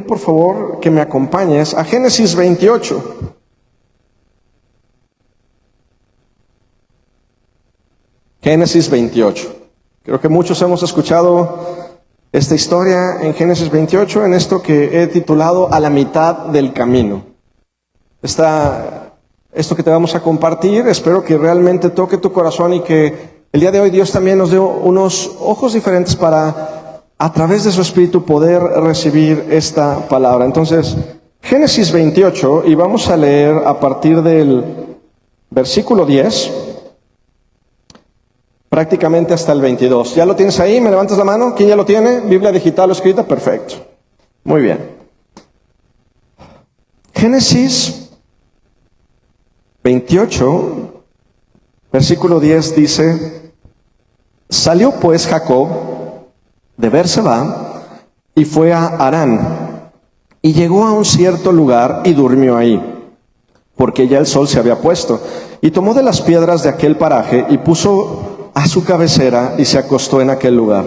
pedir por favor que me acompañes a Génesis 28. Génesis 28. Creo que muchos hemos escuchado esta historia en Génesis 28, en esto que he titulado A la mitad del camino. Esto que te vamos a compartir, espero que realmente toque tu corazón y que el día de hoy Dios también nos dé unos ojos diferentes para, a través de su Espíritu, poder recibir esta palabra. Entonces, Génesis 28, y vamos a leer a partir del versículo 10, prácticamente hasta el 22. ¿Ya lo tienes ahí? ¿Me levantas la mano? ¿Quién ya lo tiene? ¿Biblia digital o escrita? Perfecto. Muy bien. Génesis 28, versículo 10 dice: Salió pues Jacob de Berseba y fue a Harán, y llegó a un cierto lugar y durmió ahí, porque ya el sol se había puesto, y tomó de las piedras de aquel paraje y puso a su cabecera y se acostó en aquel lugar.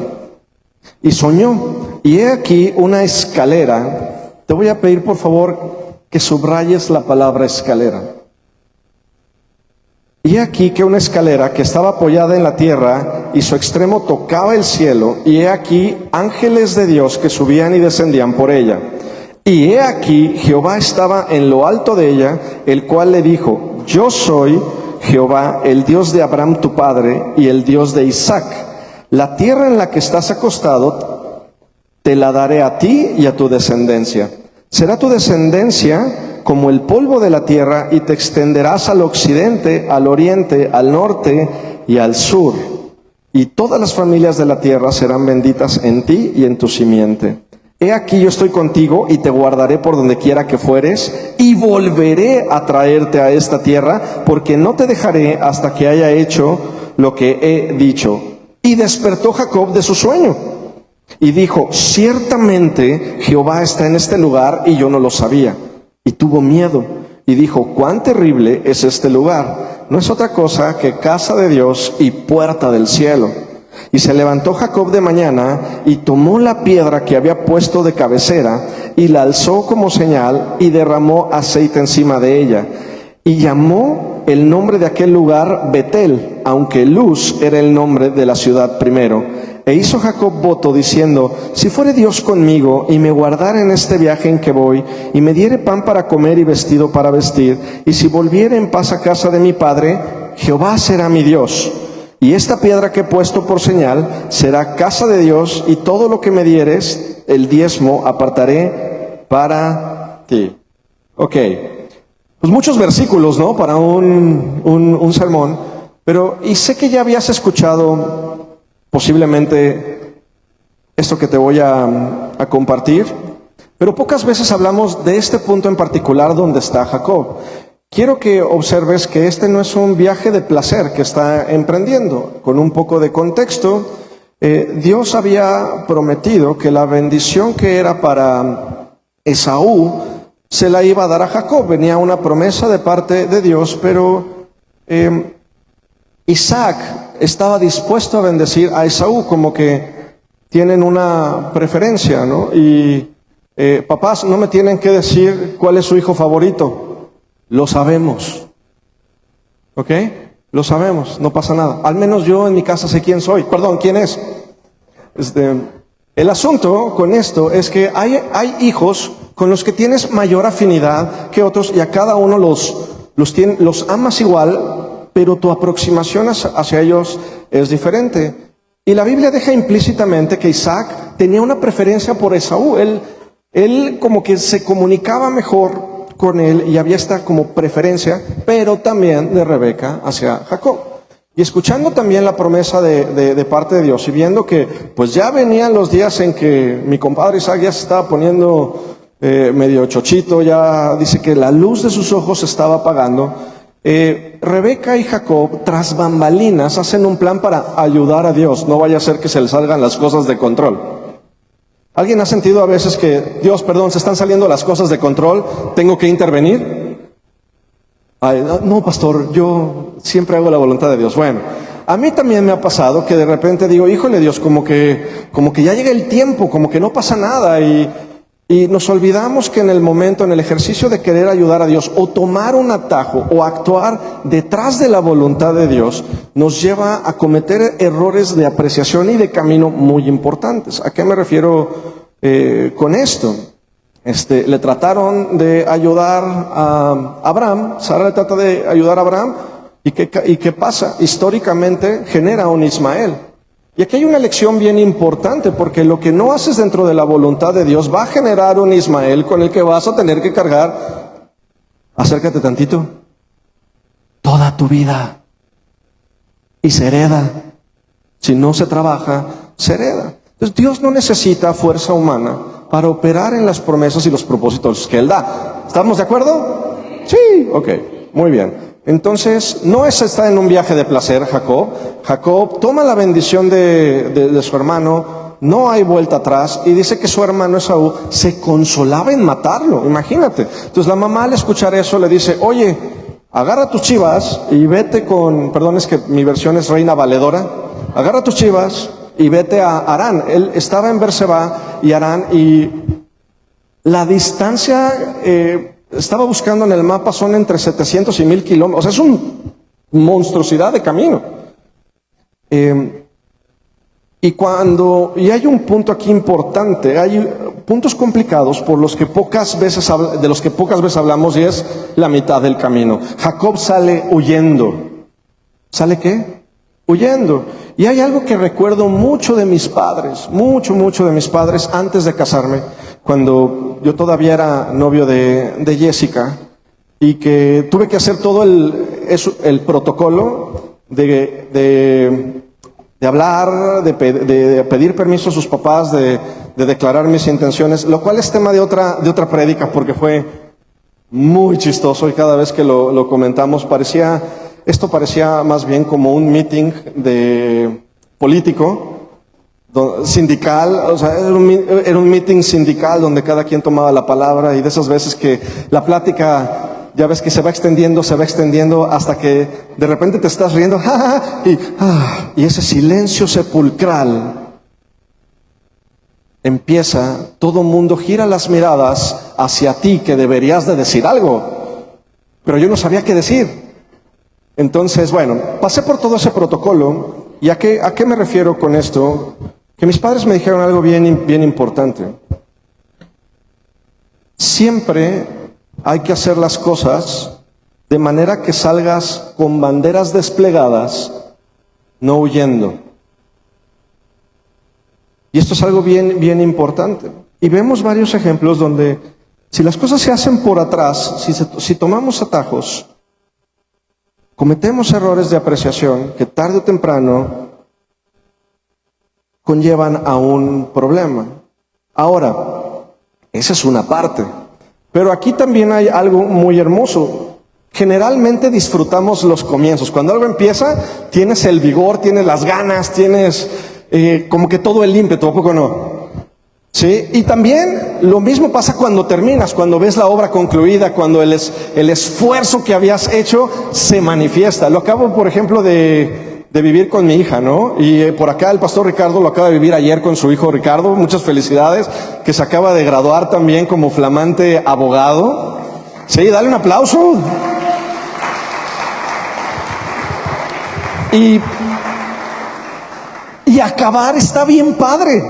Y soñó, y he aquí una escalera. Te voy a pedir por favor que subrayes la palabra escalera. Y he aquí que una escalera que estaba apoyada en la tierra y su extremo tocaba el cielo, y he aquí ángeles de Dios que subían y descendían por ella. Y he aquí Jehová estaba en lo alto de ella, el cual le dijo: Yo soy Jehová, el Dios de Abraham tu padre y el Dios de Isaac. La tierra en la que estás acostado te la daré a ti y a tu descendencia. Será tu descendencia como el polvo de la tierra, y te extenderás al occidente, al oriente, al norte y al sur. Y todas las familias de la tierra serán benditas en ti y en tu simiente. He aquí yo estoy contigo y te guardaré por donde quiera que fueres, y volveré a traerte a esta tierra, porque no te dejaré hasta que haya hecho lo que he dicho. Y despertó Jacob de su sueño y dijo: Ciertamente Jehová está en este lugar y yo no lo sabía. Y tuvo miedo y dijo: Cuán terrible es este lugar. No es otra cosa que casa de Dios y puerta del cielo. Y se levantó Jacob de mañana y tomó la piedra que había puesto de cabecera y la alzó como señal y derramó aceite encima de ella. Y llamó el nombre de aquel lugar Betel, aunque Luz era el nombre de la ciudad primero. E hizo Jacob voto diciendo: Si fuere Dios conmigo y me guardara en este viaje en que voy, y me diere pan para comer y vestido para vestir, y si volviere en paz a casa de mi padre, Jehová será mi Dios. Y esta piedra que he puesto por señal será casa de Dios, y todo lo que me dieres, el diezmo, apartaré para ti. Ok, pues muchos versículos, ¿no? Para un sermón, pero y sé que ya habías escuchado posiblemente esto que te voy a compartir, pero pocas veces hablamos de este punto en particular donde está Jacob. Quiero que observes que este no es un viaje de placer que está emprendiendo. Con un poco de contexto, Dios había prometido que la bendición que era para Esaú se la iba a dar a Jacob. Venía una promesa de parte de Dios, pero Isaac estaba dispuesto a bendecir a Esaú, como que tienen una preferencia, ¿no? Y papás, no me tienen que decir cuál es su hijo favorito. Lo sabemos, ¿ok? Lo sabemos, no pasa nada. Al menos yo en mi casa sé quién soy. Perdón, ¿quién es? El asunto con esto es que hay hijos con los que tienes mayor afinidad que otros, y a cada uno los amas igual, pero tu aproximación hacia ellos es diferente. Y la Biblia deja implícitamente que Isaac tenía una preferencia por Esaú. Él como que se comunicaba mejor con él y había esta como preferencia, pero también de Rebeca hacia Jacob. Y escuchando también la promesa de parte de Dios, y viendo que pues ya venían los días en que mi compadre Isaac ya se estaba poniendo medio chochito, ya dice que la luz de sus ojos se estaba apagando, Rebeca y Jacob tras bambalinas hacen un plan para ayudar a Dios. No vaya a ser que se les salgan las cosas de control. ¿Alguien ha sentido a veces que, Dios, perdón, se están saliendo las cosas de control, tengo que intervenir? Ay, no, pastor, yo siempre hago la voluntad de Dios. Bueno, a mí también me ha pasado que de repente digo: híjole Dios, como que ya llega el tiempo, como que no pasa nada, y Y nos olvidamos que en el momento, en el ejercicio de querer ayudar a Dios, o tomar un atajo, o actuar detrás de la voluntad de Dios, nos lleva a cometer errores de apreciación y de camino muy importantes. ¿A qué me refiero con esto? Le trataron de ayudar a Abraham, Sara le trata de ayudar a Abraham, ¿y qué pasa? Históricamente genera un Ismael. Y aquí hay una lección bien importante, porque lo que no haces dentro de la voluntad de Dios va a generar un Ismael con el que vas a tener que cargar, acércate tantito, toda tu vida. Y se hereda. Si no se trabaja, se hereda. Entonces Dios no necesita fuerza humana para operar en las promesas y los propósitos que Él da. ¿Estamos de acuerdo? Sí, ok, muy bien. Entonces, no está en un viaje de placer Jacob. Jacob toma la bendición de su hermano, no hay vuelta atrás, y dice que su hermano Esaú se consolaba en matarlo, imagínate. Entonces la mamá al escuchar eso le dice, oye, agarra tus chivas y vete perdón, es que mi versión es Reina Valedora, agarra tus chivas y vete a Harán. Él estaba en Berseba y Harán, y la distancia... estaba buscando en el mapa, son entre 700 y 1000 kilómetros. O sea, es una monstruosidad de camino. Y hay un punto aquí importante, hay puntos complicados de los que pocas veces hablamos, y es la mitad del camino. Jacob sale huyendo. ¿Sale qué? Huyendo. Y hay algo que recuerdo mucho de mis padres, mucho de mis padres antes de casarme, cuando yo todavía era novio de Jessica, y que tuve que hacer todo el protocolo de hablar, de pedir permiso a sus papás, de declarar mis intenciones, lo cual es tema de otra prédica, porque fue muy chistoso, y cada vez que lo comentamos esto parecía más bien como un meeting de político, sindical. O sea, era un meeting sindical donde cada quien tomaba la palabra, y de esas veces que la plática, ya ves que se va extendiendo hasta que de repente te estás riendo, y ese silencio sepulcral empieza, todo mundo gira las miradas hacia ti, que deberías de decir algo, pero yo no sabía qué decir. Entonces, bueno, pasé por todo ese protocolo. ¿Y a qué me refiero con esto? Que mis padres me dijeron algo bien importante. Siempre hay que hacer las cosas de manera que salgas con banderas desplegadas, no huyendo. Y esto es algo bien importante. Y vemos varios ejemplos donde, si las cosas se hacen por atrás, si tomamos atajos, cometemos errores de apreciación que tarde o temprano conllevan a un problema. Ahora, esa es una parte. Pero aquí también hay algo muy hermoso. Generalmente disfrutamos los comienzos. Cuando algo empieza, tienes el vigor, tienes las ganas, tienes como que todo el ímpetu, ¿a poco no? ¿Sí? Y también lo mismo pasa cuando terminas, cuando ves la obra concluida, cuando el esfuerzo que habías hecho se manifiesta. Lo acabo, por ejemplo, de vivir con mi hija, ¿no? Y por acá el pastor Ricardo lo acaba de vivir ayer con su hijo Ricardo. Muchas felicidades, que se acaba de graduar también como flamante abogado. Sí, dale un aplauso. Y acabar está bien padre.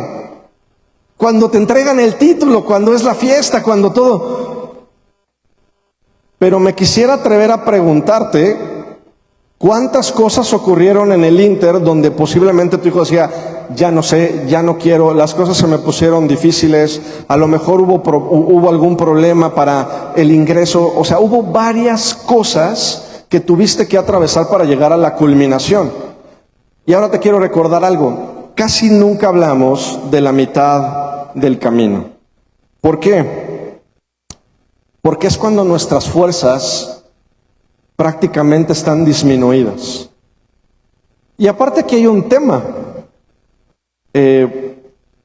Cuando te entregan el título, cuando es la fiesta, cuando todo. Pero me quisiera atrever a preguntarte, ¿cuántas cosas ocurrieron en el Inter donde posiblemente tu hijo decía, ya no sé, ya no quiero, las cosas se me pusieron difíciles, a lo mejor hubo algún problema para el ingreso? O sea, hubo varias cosas que tuviste que atravesar para llegar a la culminación. Y ahora te quiero recordar algo. Casi nunca hablamos de la mitad del camino. ¿Por qué? Porque es cuando nuestras fuerzas prácticamente están disminuidas. Y aparte que hay un tema.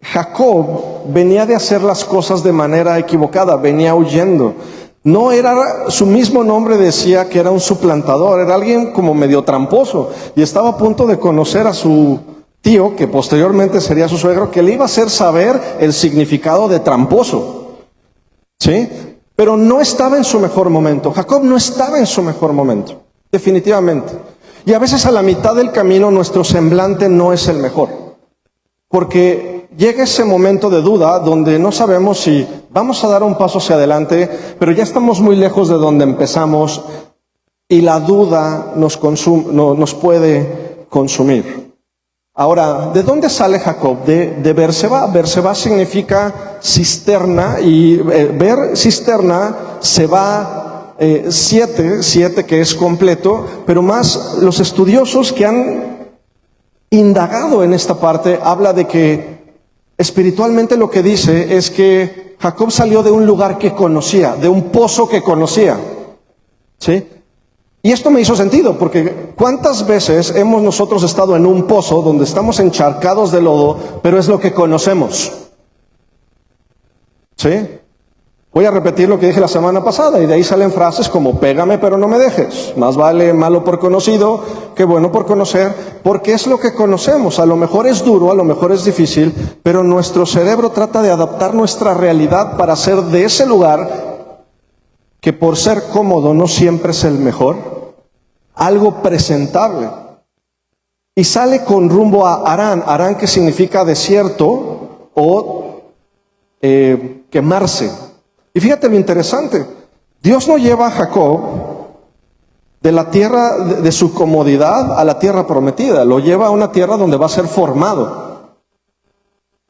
Jacob venía de hacer las cosas de manera equivocada, venía huyendo. No era, su mismo nombre decía que era un suplantador, era alguien como medio tramposo, y estaba a punto de conocer a su tío, que posteriormente sería su suegro, que le iba a hacer saber el significado de tramposo. ¿sí? Pero no estaba en su mejor momento. Jacob no estaba en su mejor momento, definitivamente. Y a veces a la mitad del camino nuestro semblante no es el mejor. Porque llega ese momento de duda donde no sabemos si vamos a dar un paso hacia adelante, pero ya estamos muy lejos de donde empezamos y la duda nos puede consumir. Ahora, ¿de dónde sale Jacob? De Beerseba. Beerseba significa cisterna y ver cisterna se va 7 que es completo, pero más los estudiosos que han indagado en esta parte habla de que espiritualmente lo que dice es que Jacob salió de un lugar que conocía, de un pozo que conocía, ¿sí? Y esto me hizo sentido, porque ¿cuántas veces hemos nosotros estado en un pozo donde estamos encharcados de lodo, pero es lo que conocemos? ¿Sí? Voy a repetir lo que dije la semana pasada, y de ahí salen frases como pégame pero no me dejes. Más vale malo por conocido que bueno por conocer, porque es lo que conocemos. A lo mejor es duro, a lo mejor es difícil, pero nuestro cerebro trata de adaptar nuestra realidad para hacer de ese lugar, que por ser cómodo no siempre es el mejor, algo presentable. Y sale con rumbo a Harán. Harán, que significa desierto o quemarse. Y fíjate lo interesante, Dios no lleva a Jacob de la tierra de su comodidad a la tierra prometida, lo lleva a una tierra donde va a ser formado.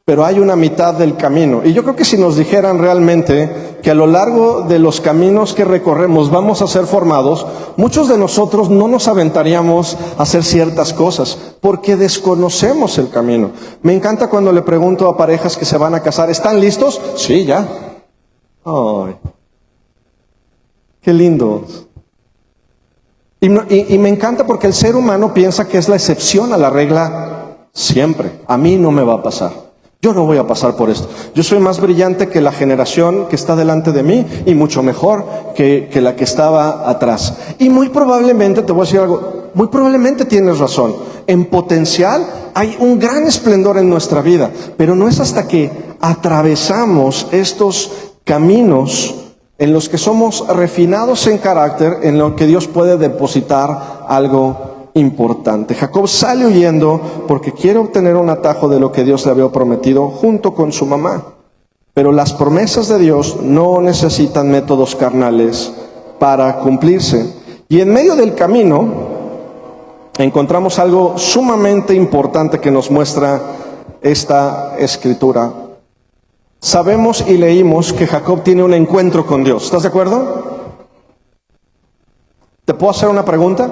Pero hay una mitad del camino. Y yo creo que si nos dijeran realmente que a lo largo de los caminos que recorremos vamos a ser formados, muchos de nosotros no nos aventaríamos a hacer ciertas cosas porque desconocemos el camino. Me encanta cuando le pregunto a parejas que se van a casar, ¿están listos? Sí, ya. Ay, qué lindo. Y me encanta porque el ser humano piensa que es la excepción a la regla siempre. A mí no me va a pasar. Yo no voy a pasar por esto. Yo soy más brillante que la generación que está delante de mí y mucho mejor que la que estaba atrás. Y muy probablemente, te voy a decir algo, muy probablemente tienes razón. En potencial hay un gran esplendor en nuestra vida, pero no es hasta que atravesamos estos caminos en los que somos refinados en carácter, en lo que Dios puede depositar algo importante. Jacob sale huyendo porque quiere obtener un atajo de lo que Dios le había prometido junto con su mamá. Pero las promesas de Dios no necesitan métodos carnales para cumplirse. Y en medio del camino encontramos algo sumamente importante que nos muestra esta escritura. Sabemos y leímos que Jacob tiene un encuentro con Dios. ¿Estás de acuerdo? ¿Te puedo hacer una pregunta?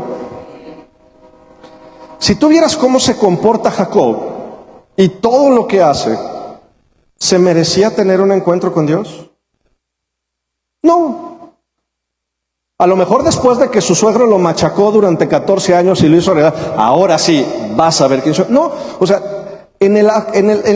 Si tú vieras cómo se comporta Jacob y todo lo que hace, ¿se merecía tener un encuentro con Dios? No. A lo mejor después de que su suegro lo machacó durante 14 años y lo hizo regar, ahora sí, vas a ver quién soy. No, o sea, en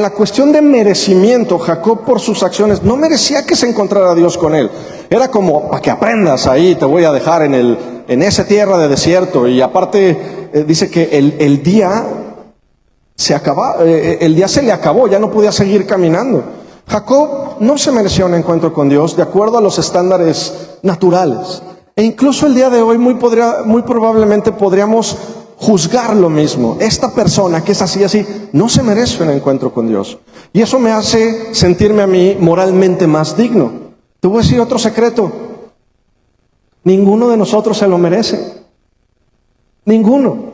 la cuestión de merecimiento, Jacob por sus acciones no merecía que se encontrara Dios con él. Era como, para que aprendas ahí, te voy a dejar en esa tierra de desierto. Y aparte dice que el día el día se le acabó, ya no podía seguir caminando. Jacob no se merecía un encuentro con Dios de acuerdo a los estándares naturales. E incluso el día de hoy muy probablemente podríamos juzgar lo mismo. Esta persona que es así, no se merece un encuentro con Dios. Y eso me hace sentirme a mí moralmente más digno. Te voy a decir otro secreto. Ninguno de nosotros se lo merece. Ninguno.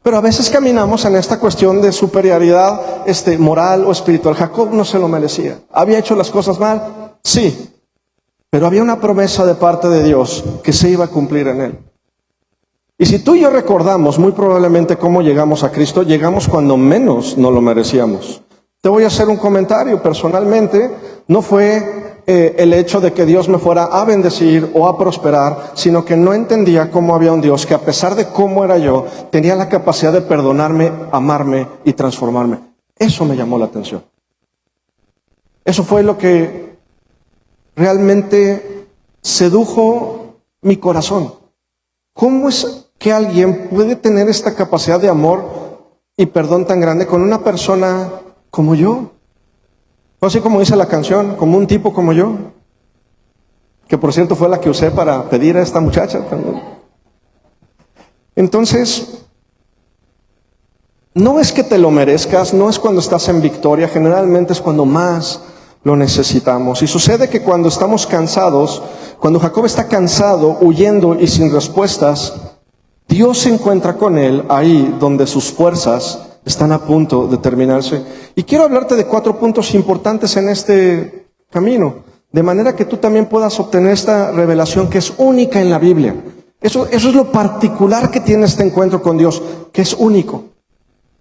Pero a veces caminamos en esta cuestión de superioridad moral o espiritual. Jacob no se lo merecía. ¿Había hecho las cosas mal? Sí. Pero había una promesa de parte de Dios que se iba a cumplir en él. Y si tú y yo recordamos muy probablemente cómo llegamos a Cristo, llegamos cuando menos no lo merecíamos. Te voy a hacer un comentario. Personalmente, no fue el hecho de que Dios me fuera a bendecir o a prosperar, sino que no entendía cómo había un Dios que, a pesar de cómo era yo, tenía la capacidad de perdonarme, amarme y transformarme. Eso me llamó la atención. Eso fue lo que realmente sedujo mi corazón. ¿Cómo es que alguien puede tener esta capacidad de amor y perdón tan grande con una persona como yo? Así como dice la canción, como un tipo como yo. que por cierto fue la que usé para pedir a esta muchacha también. Entonces, no es que te lo merezcas, no es cuando estás en victoria, generalmente es cuando más lo necesitamos. Y sucede que cuando estamos cansados, cuando Jacob está cansado, huyendo y sin respuestas, Dios se encuentra con él ahí donde sus fuerzas están a punto de terminarse. Y quiero hablarte de 4 puntos importantes en este camino, de manera que tú también puedas obtener esta revelación que es única en la Biblia. Eso es lo particular que tiene este encuentro con Dios, que es único.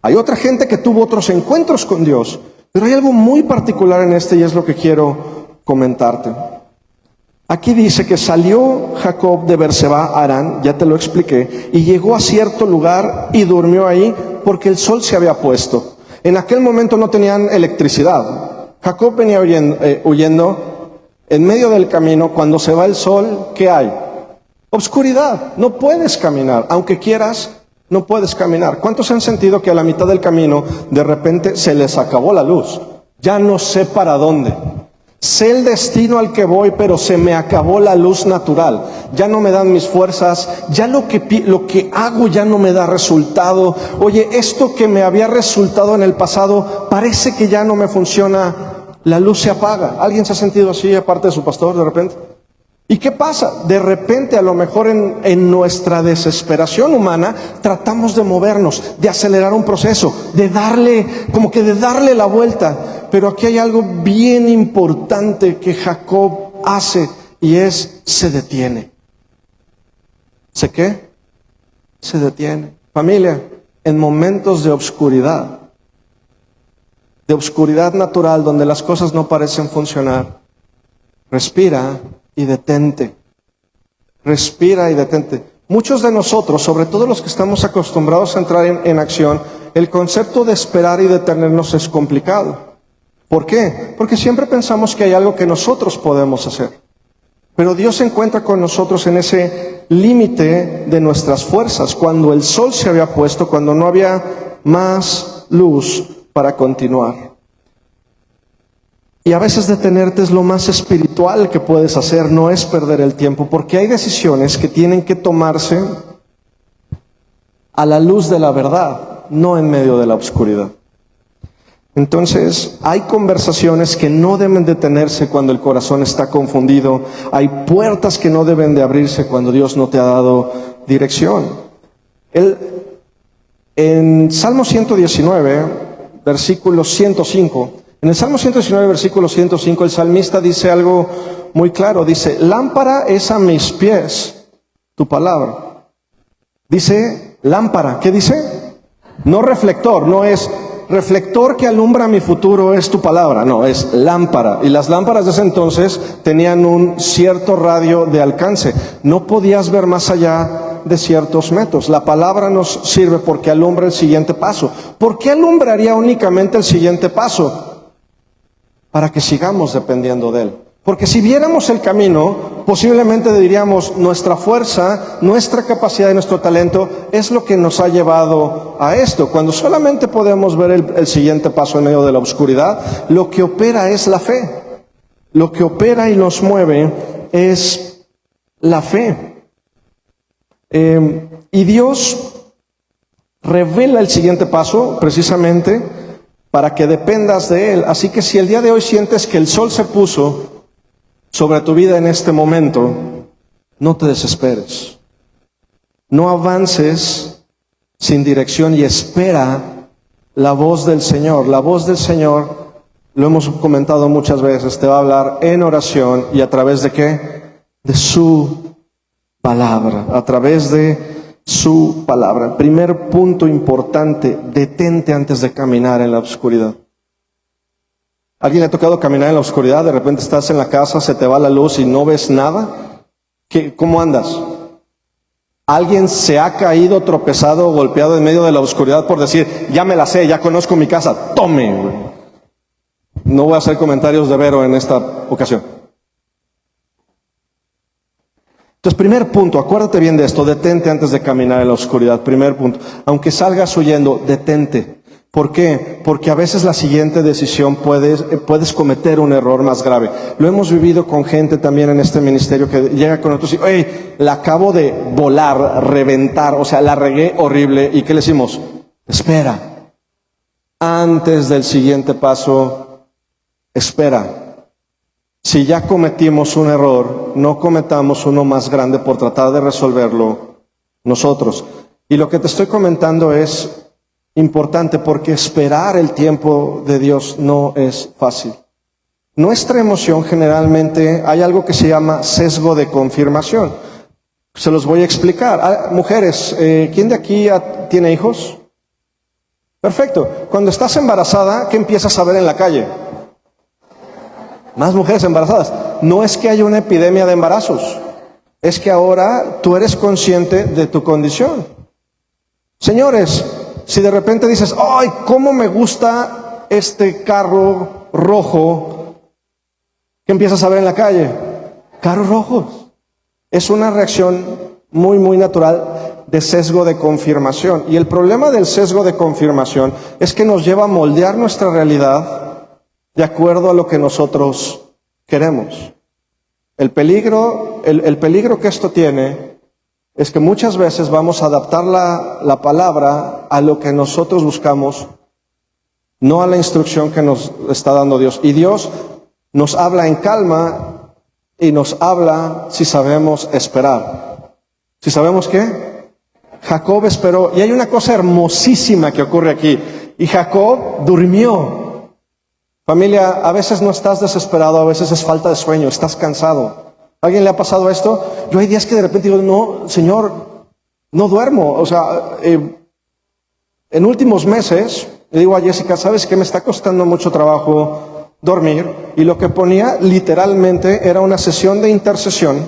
Hay otra gente que tuvo otros encuentros con Dios, pero hay algo muy particular en este y es lo que quiero comentarte. Aquí dice que salió Jacob de Berseba a Harán, ya te lo expliqué, y llegó a cierto lugar y durmió ahí porque el sol se había puesto. En aquel momento no tenían electricidad. Jacob venía huyendo en medio del camino. Cuando se va el sol, ¿qué hay? Obscuridad. No puedes caminar, aunque quieras, no puedes caminar. ¿Cuántos han sentido que a la mitad del camino de repente se les acabó la luz? Ya no sé para dónde. Sé el destino al que voy, pero se me acabó la luz natural. Ya no me dan mis fuerzas, ya lo que hago ya no me da resultado. Oye, esto que me había resultado en el pasado parece que ya no me funciona. La luz se apaga. ¿Alguien se ha sentido así aparte de su pastor de repente? ¿Y qué pasa? De repente, a lo mejor en nuestra desesperación humana, tratamos de movernos, de acelerar un proceso, de darle la vuelta. Pero aquí hay algo bien importante que Jacob hace, y es, se detiene. ¿Se qué? Se detiene. Familia, en momentos de oscuridad natural, donde las cosas no parecen funcionar, respira y detente. Respira y detente. Muchos de nosotros, sobre todo los que estamos acostumbrados a entrar en acción, el concepto de esperar y detenernos es complicado. ¿Por qué? Porque siempre pensamos que hay algo que nosotros podemos hacer. Pero Dios se encuentra con nosotros en ese límite de nuestras fuerzas, cuando el sol se había puesto, cuando no había más luz para continuar. Y a veces detenerte es lo más espiritual que puedes hacer, no es perder el tiempo, porque hay decisiones que tienen que tomarse a la luz de la verdad, no en medio de la oscuridad. Entonces, hay conversaciones que no deben detenerse cuando el corazón está confundido. Hay puertas que no deben de abrirse cuando Dios no te ha dado dirección. En Salmo 119, versículo 105, en el Salmo 119, versículo 105, el salmista dice algo muy claro. Dice, lámpara es a mis pies tu palabra. Dice lámpara, ¿qué dice? No reflector, no es reflector que alumbra mi futuro es tu palabra, no, es lámpara. Y las lámparas de ese entonces tenían un cierto radio de alcance. No podías ver más allá de ciertos metros. La palabra nos sirve porque alumbra el siguiente paso. ¿Por qué alumbraría únicamente el siguiente paso? Para que sigamos dependiendo de Él. Porque si viéramos el camino, posiblemente diríamos, nuestra fuerza, nuestra capacidad y nuestro talento es lo que nos ha llevado a esto. Cuando solamente podemos ver el siguiente paso en medio de la oscuridad, lo que opera es la fe. Lo que opera y nos mueve es la fe. Y Dios revela el siguiente paso precisamente para que dependas de Él. Así que si el día de hoy sientes que el sol se puso sobre tu vida en este momento, no te desesperes. No avances sin dirección y espera la voz del Señor. La voz del Señor, lo hemos comentado muchas veces, te va a hablar en oración y a través de ¿qué? De su palabra, a través de su palabra. Primer punto importante, detente antes de caminar en la oscuridad. ¿Alguien le ha tocado caminar en la oscuridad? De repente estás en la casa, se te va la luz y no ves nada. ¿Cómo andas? ¿Alguien se ha caído, tropezado o golpeado en medio de la oscuridad por decir, ya me la sé, ya conozco mi casa, tome? No voy a hacer comentarios de Vero en esta ocasión. Entonces, primer punto, acuérdate bien de esto, detente antes de caminar en la oscuridad. Primer punto, aunque salgas huyendo, detente. ¿Por qué? Porque a veces la siguiente decisión puedes cometer un error más grave. Lo hemos vivido con gente también en este ministerio que llega con nosotros y, oye, la acabo de volar, reventar, o sea, la regué horrible. ¿Y qué le decimos? Espera. Antes del siguiente paso, espera. Si ya cometimos un error, no cometamos uno más grande por tratar de resolverlo nosotros. Y lo que te estoy comentando es importante porque esperar el tiempo de Dios no es fácil. Nuestra emoción generalmente, hay algo que se llama sesgo de confirmación. Se los voy a explicar. Mujeres, ¿quién de aquí tiene hijos? Perfecto. Cuando estás embarazada, ¿qué empiezas a ver en la calle? Más mujeres embarazadas. No es que haya una epidemia de embarazos, es que ahora tú eres consciente de tu condición. Señores, si de repente dices, ¡ay, cómo me gusta este carro rojo! ¿Qué empiezas a ver en la calle? Carros rojos. Es una reacción muy, muy natural de sesgo de confirmación. Y el problema del sesgo de confirmación es que nos lleva a moldear nuestra realidad de acuerdo a lo que nosotros queremos. El peligro que esto tiene es que muchas veces vamos a adaptar la palabra a lo que nosotros buscamos, no a la instrucción que nos está dando Dios. Y Dios nos habla en calma y nos habla si sabemos esperar. ¿Si sabemos qué? Jacob esperó. Y hay una cosa hermosísima que ocurre aquí. Y Jacob durmió. Familia, a veces no estás desesperado, a veces es falta de sueño, estás cansado. ¿A alguien le ha pasado esto? Yo hay días que de repente digo, no, Señor, no duermo. O sea, en últimos meses, le digo a Jessica, ¿sabes qué? Me está costando mucho trabajo dormir. Y lo que ponía literalmente era una sesión de intercesión.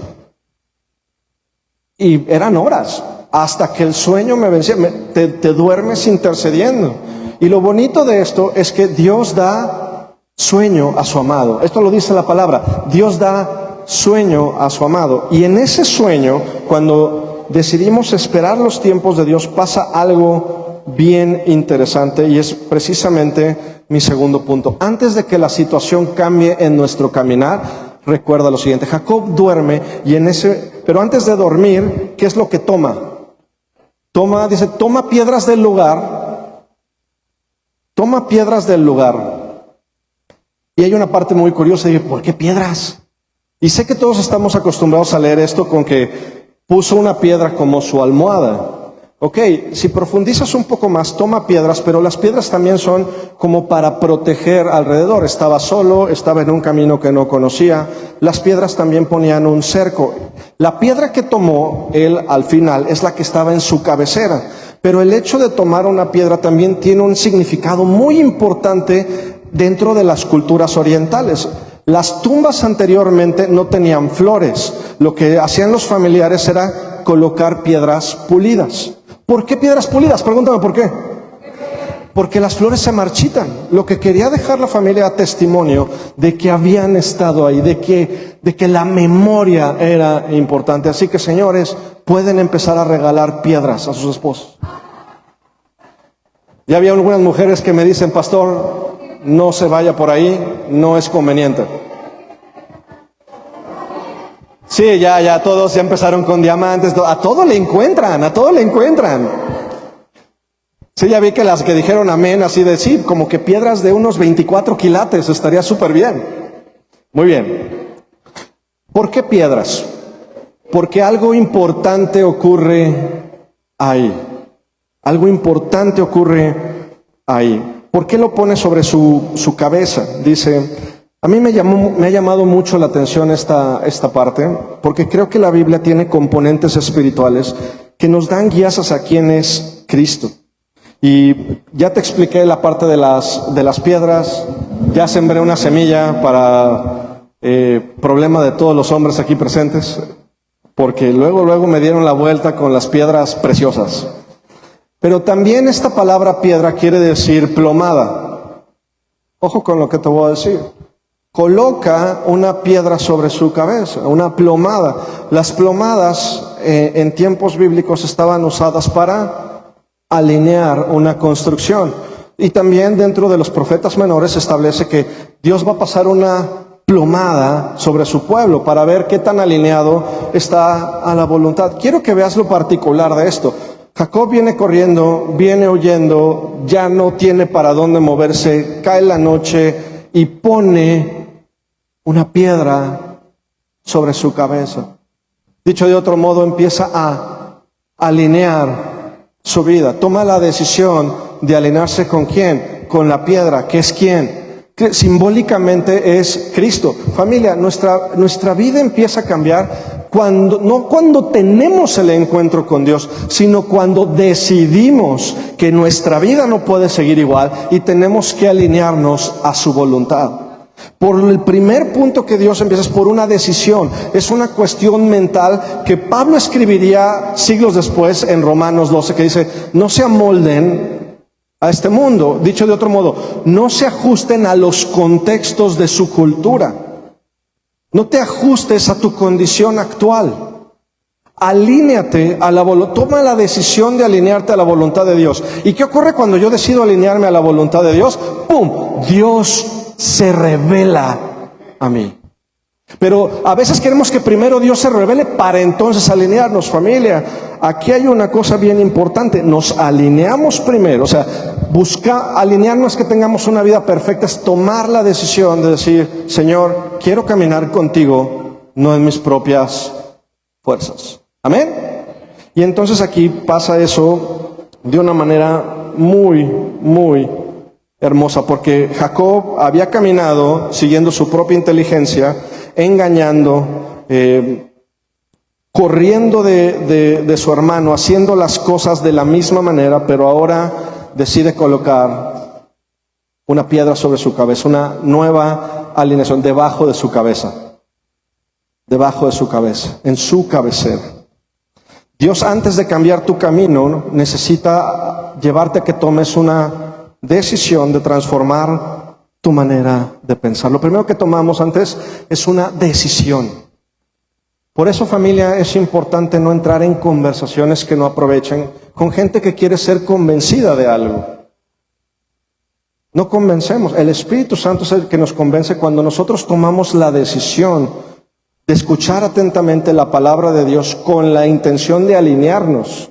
Y eran horas, hasta que el sueño me vencía. Te duermes intercediendo. Y lo bonito de esto es que Dios da sueño a su amado. Esto lo dice la palabra. Dios da sueño a su amado. Y en ese sueño, cuando decidimos esperar los tiempos de Dios, pasa algo bien interesante y es precisamente mi segundo punto. Antes de que la situación cambie en nuestro caminar, recuerda lo siguiente. Jacob duerme pero antes de dormir, ¿qué es lo que toma? Dice, toma piedras del lugar. Toma piedras del lugar. Y hay una parte muy curiosa, digo, ¿por qué piedras? Y sé que todos estamos acostumbrados a leer esto con que puso una piedra como su almohada. Ok, si profundizas un poco más, toma piedras, pero las piedras también son como para proteger alrededor. Estaba solo, estaba en un camino que no conocía. Las piedras también ponían un cerco. La piedra que tomó él al final es la que estaba en su cabecera. Pero el hecho de tomar una piedra también tiene un significado muy importante dentro de las culturas orientales. Las tumbas anteriormente no tenían flores. Lo que hacían los familiares era colocar piedras pulidas. ¿Por qué piedras pulidas? Pregúntame por qué. Porque las flores se marchitan. Lo que quería dejar la familia a testimonio de que habían estado ahí, de que la memoria era importante. Así que, señores, pueden empezar a regalar piedras a sus esposos. Ya había algunas mujeres que me dicen, pastor, no se vaya por ahí, no es conveniente. Sí, ya todos ya empezaron con diamantes, a todo le encuentran. Sí, ya vi que las que dijeron amén, así de sí, como que piedras de unos 24 quilates, estaría súper bien. Muy bien. ¿Por qué piedras? Porque algo importante ocurre ahí. Algo importante ocurre ahí. ¿Por qué lo pone sobre su cabeza? Dice, a mí me ha llamado mucho la atención esta parte, porque creo que la Biblia tiene componentes espirituales que nos dan guías hacia quién es Cristo. Y ya te expliqué la parte de las piedras, ya sembré una semilla para problema de todos los hombres aquí presentes, porque luego me dieron la vuelta con las piedras preciosas. Pero también esta palabra piedra quiere decir plomada. Ojo con lo que te voy a decir. Coloca una piedra sobre su cabeza, una plomada. Las plomadas en tiempos bíblicos estaban usadas para alinear una construcción. Y también dentro de los profetas menores se establece que Dios va a pasar una plomada sobre su pueblo para ver qué tan alineado está a la voluntad. Quiero que veas lo particular de esto. Jacob viene corriendo, viene huyendo, ya no tiene para dónde moverse, cae la noche y pone una piedra sobre su cabeza. Dicho de otro modo, empieza a alinear su vida. Toma la decisión de alinearse ¿con quién? Con la piedra, que es quién. Que simbólicamente es Cristo. Familia, nuestra vida empieza a cambiar no cuando tenemos el encuentro con Dios, sino cuando decidimos que nuestra vida no puede seguir igual y tenemos que alinearnos a su voluntad. Por el primer punto que Dios empieza es por una decisión, es una cuestión mental que Pablo escribiría siglos después en Romanos 12, que dice: no se amolden a este mundo. Dicho de otro modo, no se ajusten a los contextos de su cultura. No te ajustes a tu condición actual. Alíneate a la voluntad. Toma la decisión de alinearte a la voluntad de Dios. ¿Y qué ocurre cuando yo decido alinearme a la voluntad de Dios? ¡Pum! Dios se revela a mí. Pero a veces queremos que primero Dios se revele para entonces alinearnos. Familia, aquí hay una cosa bien importante. Nos alineamos primero. O sea, alinearnos, que tengamos una vida perfecta, es tomar la decisión de decir: Señor, quiero caminar contigo, no en mis propias fuerzas. Amén. Y entonces aquí pasa eso de una manera muy, muy hermosa, porque Jacob había caminado siguiendo su propia inteligencia, engañando, corriendo de su hermano, haciendo las cosas de la misma manera, pero ahora decide colocar una piedra sobre su cabeza, una nueva alineación debajo de su cabeza, en su cabecera. Dios, antes de cambiar tu camino, necesita llevarte a que tomes una decisión de transformar tu manera de pensar. Lo primero que tomamos antes es una decisión. Por eso, familia, es importante no entrar en conversaciones que no aprovechen con gente que quiere ser convencida de algo. No convencemos. El Espíritu Santo es el que nos convence cuando nosotros tomamos la decisión de escuchar atentamente la palabra de Dios con la intención de alinearnos,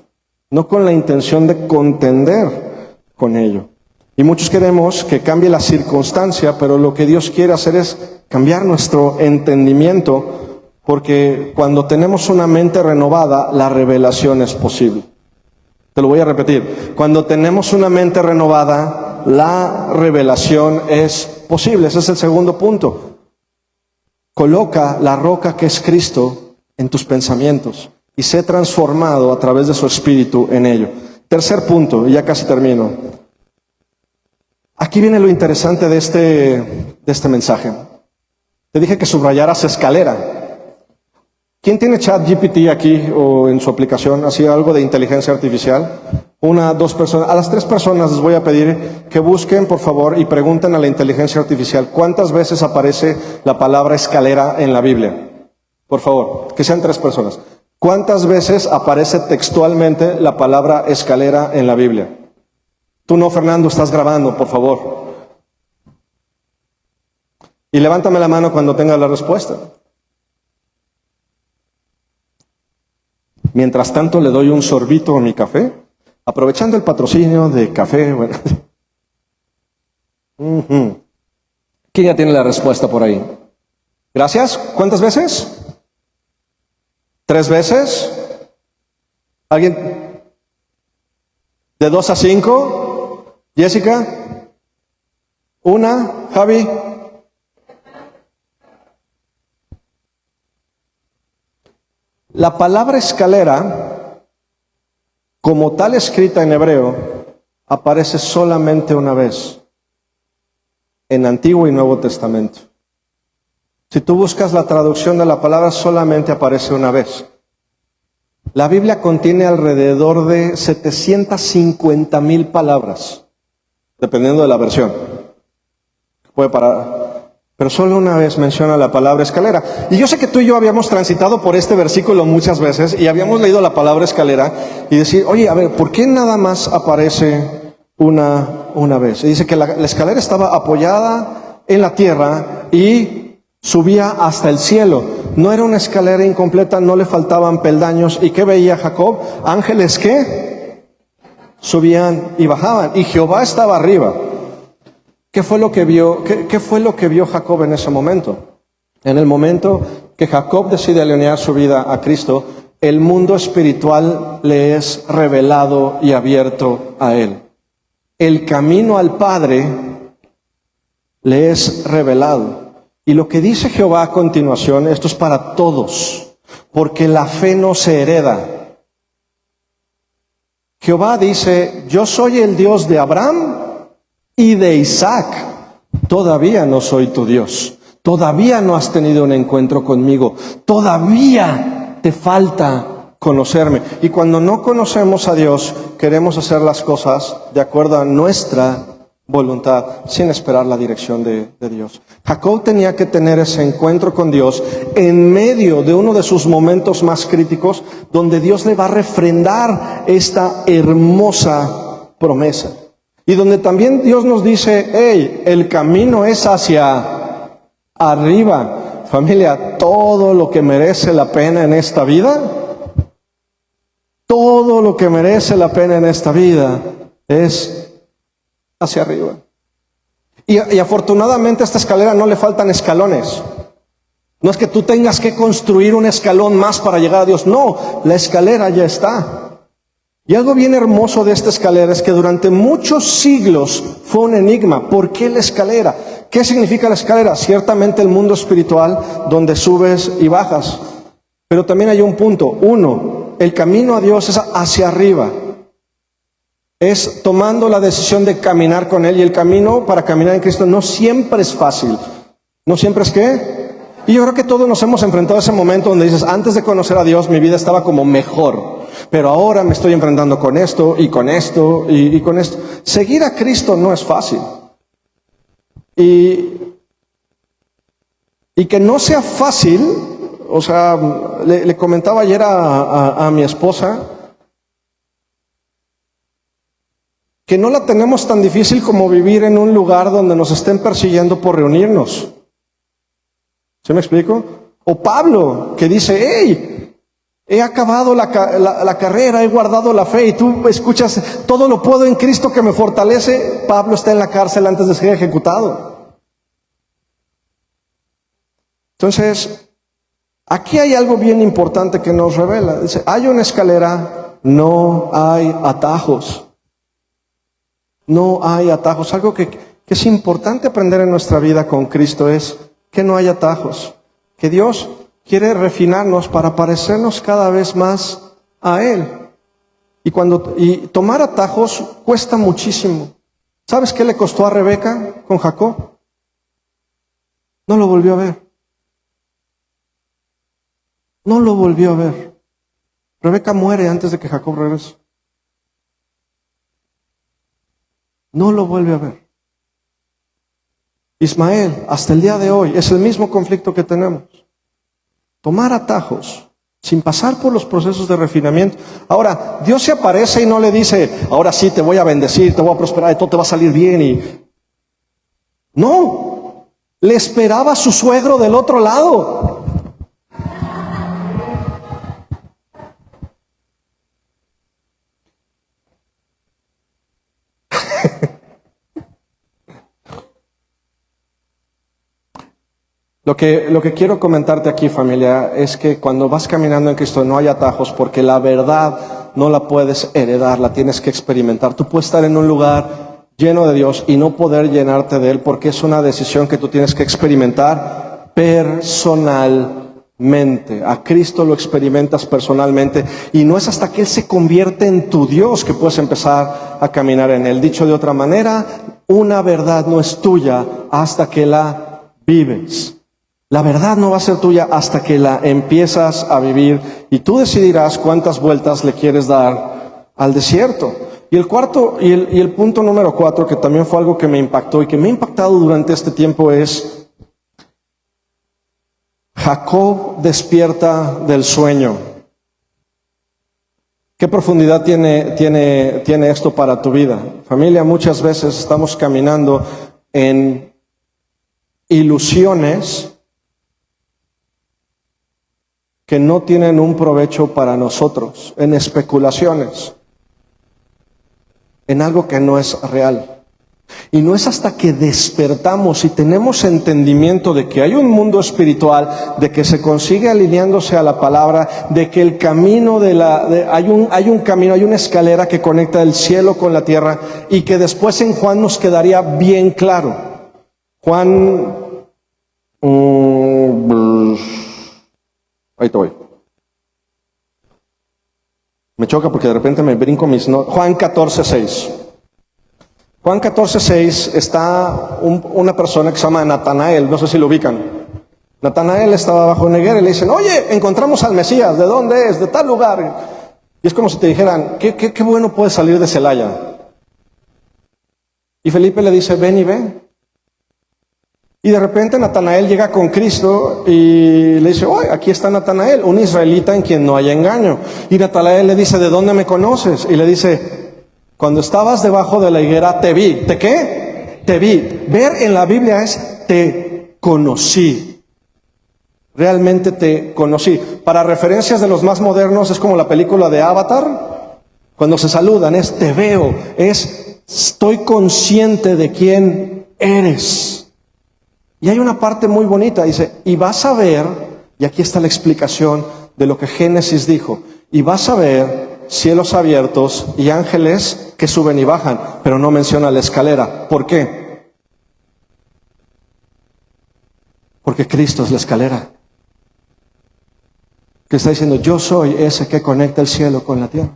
no con la intención de contender con ello. Y muchos queremos que cambie la circunstancia, pero lo que Dios quiere hacer es cambiar nuestro entendimiento, porque cuando tenemos una mente renovada, la revelación es posible. Te lo voy a repetir. Cuando tenemos una mente renovada, la revelación es posible. Ese es el segundo punto. Coloca la roca que es Cristo en tus pensamientos y sé transformado a través de su Espíritu en ello. Tercer punto, y ya casi termino. Aquí viene lo interesante de este mensaje. Te dije que subrayaras escalera. ¿Quién tiene ChatGPT aquí o en su aplicación? ¿Así algo de inteligencia artificial? Una, dos personas. A las tres personas les voy a pedir que busquen, por favor, y pregunten a la inteligencia artificial cuántas veces aparece la palabra escalera en la Biblia. Por favor, que sean tres personas. ¿Cuántas veces aparece textualmente la palabra escalera en la Biblia? Tú no, Fernando, estás grabando, por favor. Y levántame la mano cuando tengas la respuesta. Mientras tanto, le doy un sorbito a mi café, aprovechando el patrocinio de café. Bueno. ¿Quién ya tiene la respuesta por ahí? Gracias. ¿Cuántas veces? 3 veces. ¿Alguien? ¿De 2 a 5? Jessica. 1. Javi. La palabra escalera, como tal escrita en hebreo, aparece solamente una vez en Antiguo y Nuevo Testamento. Si tú buscas la traducción de la palabra, solamente aparece una vez. La Biblia contiene alrededor de 750,000 palabras, dependiendo de la versión. Puede parar. Pero solo una vez menciona la palabra escalera. Y yo sé que tú y yo habíamos transitado por este versículo muchas veces y habíamos leído la palabra escalera y decir, oye, a ver, ¿por qué nada más aparece una vez. Y dice que la escalera estaba apoyada en la tierra y subía hasta el cielo. No era una escalera incompleta, no le faltaban peldaños. ¿Y qué veía Jacob? Ángeles que subían y bajaban. Y Jehová estaba arriba. ¿Qué fue lo que vio? ¿Qué fue lo que vio Jacob en ese momento? En el momento que Jacob decide alinear su vida a Cristo, el mundo espiritual le es revelado y abierto a él. El camino al Padre le es revelado. Y lo que dice Jehová a continuación, esto es para todos, porque la fe no se hereda. Jehová dice, yo soy el Dios de Abraham y de Isaac. Todavía no soy tu Dios. Todavía no has tenido un encuentro conmigo. Todavía te falta conocerme. Y cuando no conocemos a Dios, queremos hacer las cosas de acuerdo a nuestra voluntad, sin esperar la dirección de Dios. Jacob tenía que tener ese encuentro con Dios en medio de uno de sus momentos más críticos, donde Dios le va a refrendar esta hermosa promesa. Y donde también Dios nos dice, hey, el camino es hacia arriba. Familia, todo lo que merece la pena en esta vida, todo lo que merece la pena en esta vida es hacia arriba. Y afortunadamente a esta escalera no le faltan escalones. No es que tú tengas que construir un escalón más para llegar a Dios. No, la escalera ya está. Y algo bien hermoso de esta escalera es que durante muchos siglos fue un enigma. ¿Por qué la escalera? ¿Qué significa la escalera? Ciertamente el mundo espiritual donde subes y bajas. Pero también hay un punto. Uno, el camino a Dios es hacia arriba. Es tomando la decisión de caminar con Él. Y el camino para caminar en Cristo no siempre es fácil. ¿No siempre es qué? Y yo creo que todos nos hemos enfrentado a ese momento donde dices, antes de conocer a Dios mi vida estaba como mejor. Pero ahora me estoy enfrentando con esto y con esto y con esto. Seguir a Cristo no es fácil. Y que no sea fácil, o sea, le comentaba ayer a mi esposa, que no la tenemos tan difícil como vivir en un lugar donde nos estén persiguiendo por reunirnos. ¿Sí me explico? O Pablo, que dice, hey, he acabado la carrera, he guardado la fe, y tú escuchas, todo lo puedo en Cristo que me fortalece. Pablo está en la cárcel antes de ser ejecutado. Entonces, aquí hay algo bien importante que nos revela. Dice, hay una escalera, no hay atajos. No hay atajos. Algo que es importante aprender en nuestra vida con Cristo es que no hay atajos. Que Dios quiere refinarnos para parecernos cada vez más a Él. Y tomar atajos cuesta muchísimo. ¿Sabes qué le costó a Rebeca con Jacob? No lo volvió a ver. No lo volvió a ver. Rebeca muere antes de que Jacob regrese. No lo vuelve a ver. Ismael, hasta el día de hoy, es el mismo conflicto que tenemos. Tomar atajos sin pasar por los procesos de refinamiento. Ahora, Dios se aparece y no le dice, ahora sí te voy a bendecir, te voy a prosperar y todo te va a salir bien. No, le esperaba a su suegro del otro lado. Lo que quiero comentarte aquí, familia, es que cuando vas caminando en Cristo no hay atajos, porque la verdad no la puedes heredar, la tienes que experimentar. Tú puedes estar en un lugar lleno de Dios y no poder llenarte de Él, porque es una decisión que tú tienes que experimentar personalmente. A Cristo lo experimentas personalmente, y no es hasta que Él se convierte en tu Dios que puedes empezar a caminar en Él. Dicho de otra manera, una verdad no es tuya hasta que la vives. La verdad no va a ser tuya hasta que la empiezas a vivir, y tú decidirás cuántas vueltas le quieres dar al desierto. Y el cuarto, y el punto número 4, que también fue algo que me impactó y que me ha impactado durante este tiempo, es Jacob despierta del sueño. ¿Qué profundidad tiene esto para tu vida? Familia, muchas veces estamos caminando en ilusiones que no tienen un provecho para nosotros, en especulaciones, en algo que no es real. Y no es hasta que despertamos y tenemos entendimiento de que hay un mundo espiritual, de que se consigue alineándose a la palabra, de que el camino hay un camino, hay una escalera que conecta el cielo con la tierra, y que después en Juan nos quedaría bien claro. Juan, ahí te voy. Me choca porque de repente me brinco mis notas. Juan 14:6. Juan 14:6 está una persona que se llama Natanael, no sé si lo ubican. Natanael estaba bajo una higuera y le dicen, oye, encontramos al Mesías, ¿de dónde es? De tal lugar. Y es como si te dijeran, qué bueno puede salir de Celaya. Y Felipe le dice, ven y ve. Y de repente Natanael llega con Cristo y le dice, oye, aquí está Natanael, un israelita en quien no hay engaño. Y Natanael le dice, ¿de dónde me conoces? Y le dice, cuando estabas debajo de la higuera te vi. ¿Te qué? Te vi. Ver en la Biblia es te conocí. Realmente te conocí. Para referencias de los más modernos es como la película de Avatar. Cuando se saludan es te veo, es estoy consciente de quién eres. Y hay una parte muy bonita, dice, y vas a ver, y aquí está la explicación de lo que Génesis dijo, y vas a ver cielos abiertos y ángeles que suben y bajan, pero no menciona la escalera. ¿Por qué? Porque Cristo es la escalera. Que está diciendo, yo soy ese que conecta el cielo con la tierra.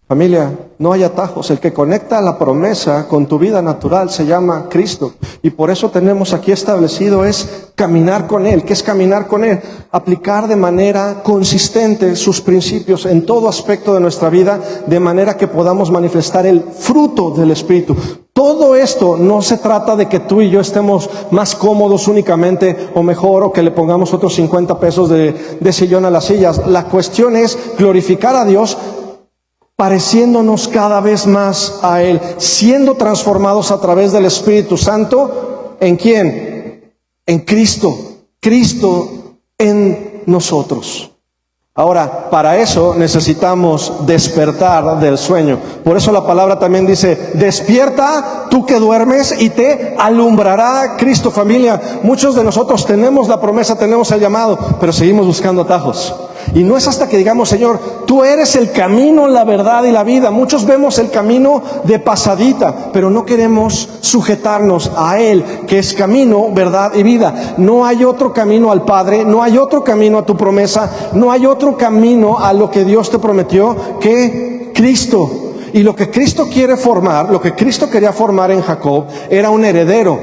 Familia, no hay atajos. El que conecta la promesa con tu vida natural se llama Cristo. Y por eso tenemos aquí establecido es caminar con Él. ¿Qué es caminar con Él? Aplicar de manera consistente sus principios en todo aspecto de nuestra vida, de manera que podamos manifestar el fruto del Espíritu. Todo esto no se trata de que tú y yo estemos más cómodos únicamente o mejor, o que le pongamos otros 50 pesos de sillón a las sillas. La cuestión es glorificar a Dios, pareciéndonos cada vez más a Él, siendo transformados a través del Espíritu Santo. ¿En quién? En Cristo. Cristo en nosotros. Ahora, para eso necesitamos despertar del sueño. Por eso la palabra también dice, despierta tú que duermes y te alumbrará Cristo. Familia, muchos de nosotros tenemos la promesa, tenemos el llamado, pero seguimos buscando atajos. Y no es hasta que digamos, Señor, tú eres el camino, la verdad y la vida. Muchos vemos el camino de pasadita, pero no queremos sujetarnos a Él, que es camino, verdad y vida. No hay otro camino al Padre, no hay otro camino a tu promesa, no hay otro camino a lo que Dios te prometió que Cristo. Y lo que Cristo quiere formar, lo que Cristo quería formar en Jacob, era un heredero.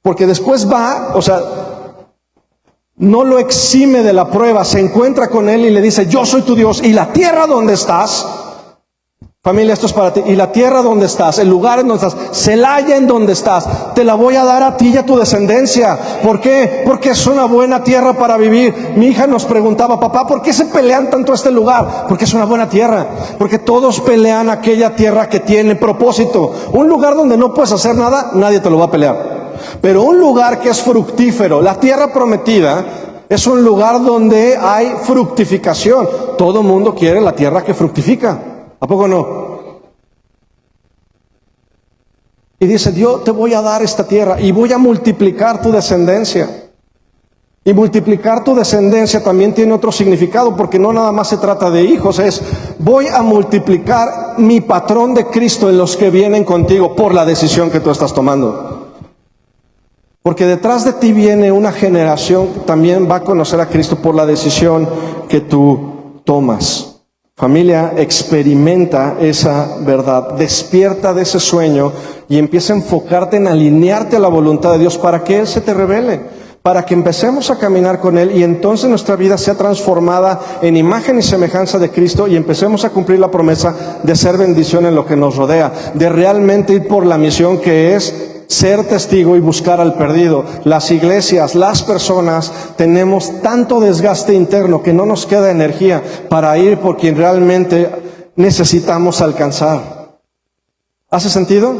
Porque después va, no lo exime de la prueba, se encuentra con él y le dice, yo soy tu Dios, y la tierra donde estás, familia, esto es para ti, y la tierra donde estás, el lugar en donde estás, Celaya en donde estás, te la voy a dar a ti y a tu descendencia. ¿Por qué? Porque es una buena tierra para vivir. Mi hija nos preguntaba, papá, ¿por qué se pelean tanto este lugar? Porque es una buena tierra, porque todos pelean aquella tierra que tiene propósito. Un lugar donde no puedes hacer nada, nadie te lo va a pelear. Pero un lugar que es fructífero, la tierra prometida, es un lugar donde hay fructificación. Todo mundo quiere la tierra que fructifica. ¿A poco no? Y dice, Dios, te voy a dar esta tierra y voy a multiplicar tu descendencia. Y multiplicar tu descendencia también tiene otro significado, porque no nada más se trata de hijos, es voy a multiplicar mi patrón de Cristo en los que vienen contigo por la decisión que tú estás tomando. Porque detrás de ti viene una generación que también va a conocer a Cristo por la decisión que tú tomas. Familia, experimenta esa verdad, despierta de ese sueño y empieza a enfocarte en alinearte a la voluntad de Dios para que Él se te revele, para que empecemos a caminar con Él y entonces nuestra vida sea transformada en imagen y semejanza de Cristo y empecemos a cumplir la promesa de ser bendición en lo que nos rodea, de realmente ir por la misión que es ser testigo y buscar al perdido. Las iglesias, las personas, tenemos tanto desgaste interno que no nos queda energía para ir por quien realmente necesitamos alcanzar. ¿Hace sentido?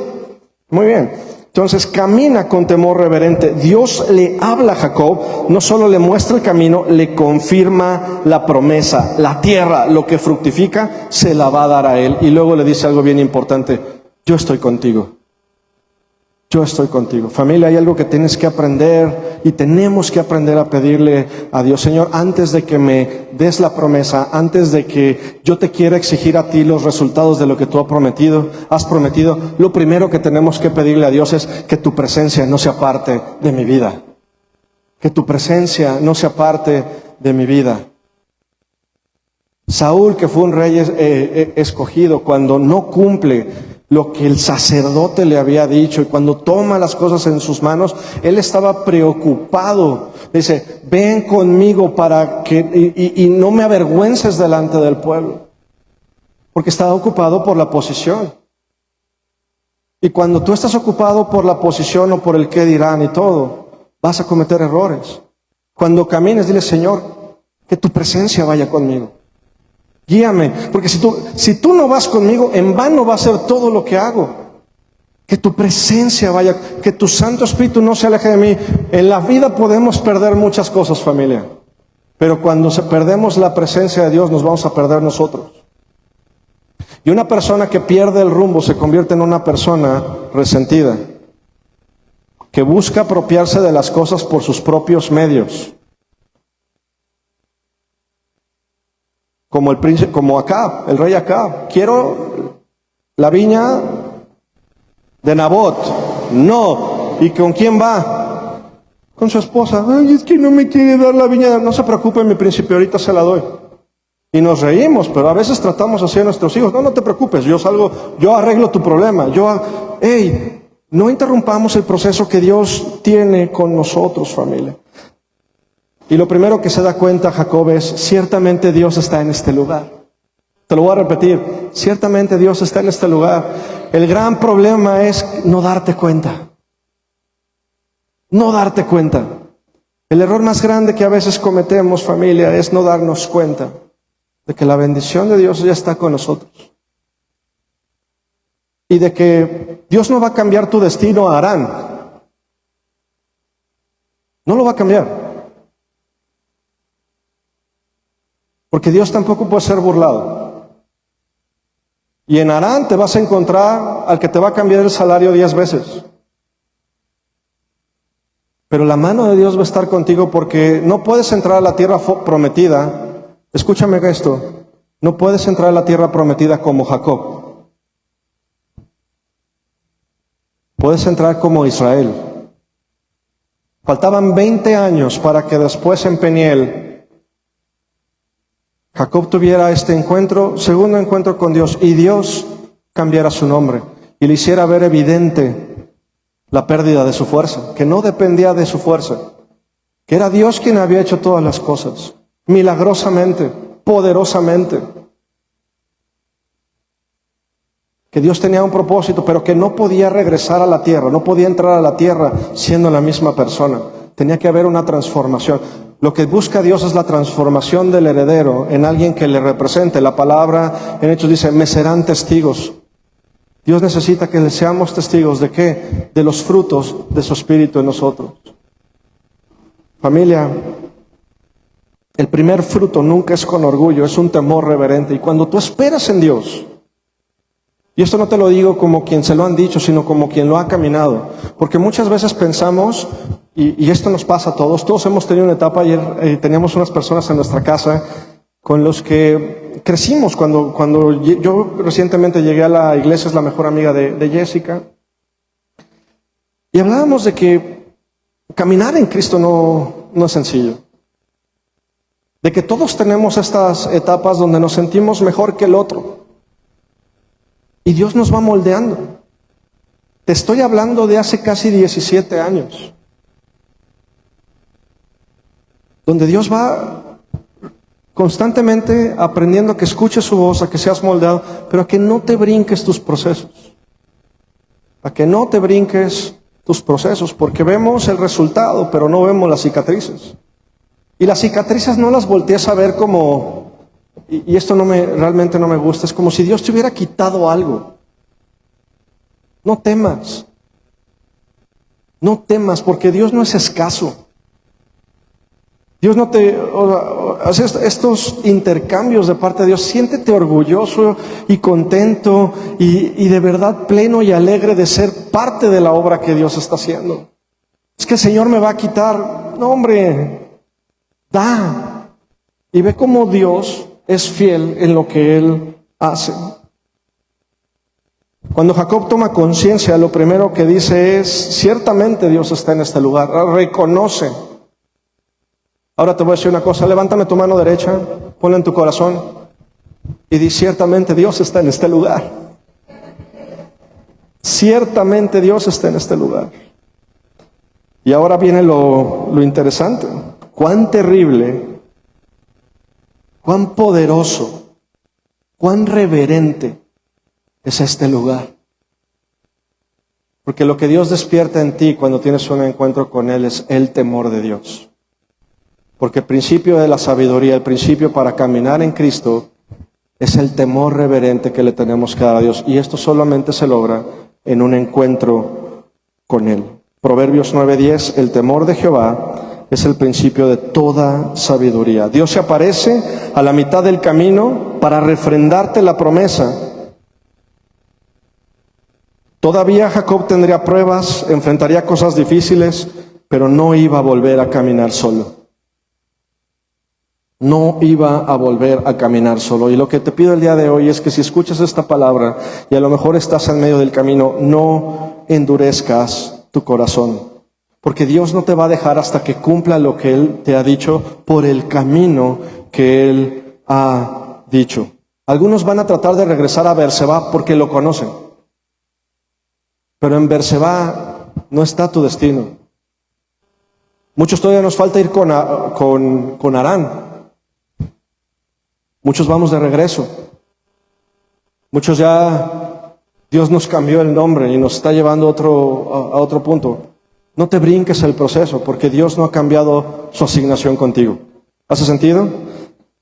Muy bien. Entonces camina con temor reverente. Dios le habla a Jacob, no solo le muestra el camino, le confirma la promesa. La tierra, lo que fructifica, se la va a dar a él. Y luego le dice algo bien importante: yo estoy contigo. Yo estoy contigo. Familia, hay algo que tienes que aprender y tenemos que aprender a pedirle a Dios: Señor, antes de que me des la promesa, antes de que yo te quiera exigir a ti los resultados de lo que tú has prometido, lo primero que tenemos que pedirle a Dios es que tu presencia no sea parte de mi vida. Que tu presencia no sea parte de mi vida. Saúl, que fue un rey escogido, cuando no cumple lo que el sacerdote le había dicho y cuando toma las cosas en sus manos, él estaba preocupado. Dice: ven conmigo para que y no me avergüences delante del pueblo, porque estaba ocupado por la posición. Y cuando tú estás ocupado por la posición o por el qué dirán y todo, vas a cometer errores. Cuando camines, dile: Señor, que tu presencia vaya conmigo. Guíame, porque si tú no vas conmigo, en vano va a ser todo lo que hago. Que tu presencia vaya, que tu Santo Espíritu no se aleje de mí. En la vida podemos perder muchas cosas, familia, pero cuando perdemos la presencia de Dios, nos vamos a perder nosotros. Y una persona que pierde el rumbo se convierte en una persona resentida, que busca apropiarse de las cosas por sus propios medios. Como Acab, el rey Acab: quiero la viña de Nabot. No. ¿Y con quién va? Con su esposa. Ay, es que no me quiere dar la viña. No se preocupe, mi príncipe, ahorita se la doy. Y nos reímos, pero a veces tratamos así a nuestros hijos: no te preocupes, yo arreglo tu problema. No interrumpamos el proceso que Dios tiene con nosotros, familia. Y lo primero que se da cuenta Jacob es: ciertamente Dios está en este lugar. Te lo voy a repetir: ciertamente Dios está en este lugar. El gran problema es no darte cuenta. No darte cuenta. El error más grande que a veces cometemos, familia, es no darnos cuenta de que la bendición de Dios ya está con nosotros. Y de que Dios no va a cambiar tu destino a Harán. No lo va a cambiar. Porque Dios tampoco puede ser burlado. Y en Harán te vas a encontrar al que te va a cambiar el salario 10 veces. Pero la mano de Dios va a estar contigo, porque no puedes entrar a la tierra prometida. Escúchame esto: no puedes entrar a la tierra prometida como Jacob. Puedes entrar como Israel. Faltaban 20 años para que después en Peniel Jacob tuviera este segundo encuentro con Dios, y Dios cambiara su nombre y le hiciera ver evidente la pérdida de su fuerza, que no dependía de su fuerza, que era Dios quien había hecho todas las cosas, milagrosamente, poderosamente. Que Dios tenía un propósito, pero que no podía regresar a la tierra, no podía entrar a la tierra siendo la misma persona. Tenía que haber una transformación. Lo que busca Dios es la transformación del heredero en alguien que le represente. La palabra en Hechos dice: me serán testigos. Dios necesita que le seamos testigos ¿de qué? De los frutos de su Espíritu en nosotros. Familia, el primer fruto nunca es con orgullo, es un temor reverente. Y cuando tú esperas en Dios, y esto no te lo digo como quien se lo han dicho, sino como quien lo ha caminado, porque muchas veces pensamos, y esto nos pasa a todos hemos tenido una etapa. Ayer teníamos unas personas en nuestra casa con los que crecimos. Cuando yo recientemente llegué a la iglesia, es la mejor amiga de Jessica, y hablábamos de que caminar en Cristo no es sencillo, de que todos tenemos estas etapas donde nos sentimos mejor que el otro, y Dios nos va moldeando. Te estoy hablando de hace casi 17 años, donde Dios va constantemente aprendiendo a que escuches su voz, a que seas moldeado, pero a que no te brinques tus procesos, a que no te brinques tus procesos, porque vemos el resultado, pero no vemos las cicatrices. Y las cicatrices no las voltees a ver como, y esto realmente no me gusta, es como si Dios te hubiera quitado algo. No temas. No temas, porque Dios no es escaso. Dios no te hace estos intercambios de parte de Dios. Siéntete orgulloso y contento y de verdad pleno y alegre de ser parte de la obra que Dios está haciendo. Es que el Señor me va a quitar. No, hombre, da. Y ve cómo Dios es fiel en lo que Él hace. Cuando Jacob toma conciencia, lo primero que dice es, ciertamente Dios está en este lugar. Reconoce. Ahora te voy a decir una cosa, levántame tu mano derecha, ponla en tu corazón y di, ciertamente Dios está en este lugar. Ciertamente Dios está en este lugar. Y ahora viene lo interesante. Cuán terrible, cuán poderoso, cuán reverente es este lugar. Porque lo que Dios despierta en ti cuando tienes un encuentro con Él es el temor de Dios. Porque el principio de la sabiduría, el principio para caminar en Cristo, es el temor reverente que le tenemos que dar a Dios. Y esto solamente se logra en un encuentro con Él. Proverbios 9:10, el temor de Jehová es el principio de toda sabiduría. Dios se aparece a la mitad del camino para refrendarte la promesa. Todavía Jacob tendría pruebas, enfrentaría cosas difíciles, pero no iba a volver a caminar solo. No iba a volver a caminar solo. Y lo que te pido el día de hoy es que si escuchas esta palabra y a lo mejor estás en medio del camino, no endurezcas tu corazón. Porque Dios no te va a dejar hasta que cumpla lo que Él te ha dicho por el camino que Él ha dicho. Algunos van a tratar de regresar a Berseba porque lo conocen. Pero en Berseba no está tu destino. Muchos todavía nos falta ir con Harán. Muchos vamos de regreso. Muchos ya Dios nos cambió el nombre y nos está llevando a otro punto. No te brinques el proceso porque Dios no ha cambiado su asignación contigo. ¿Hace sentido?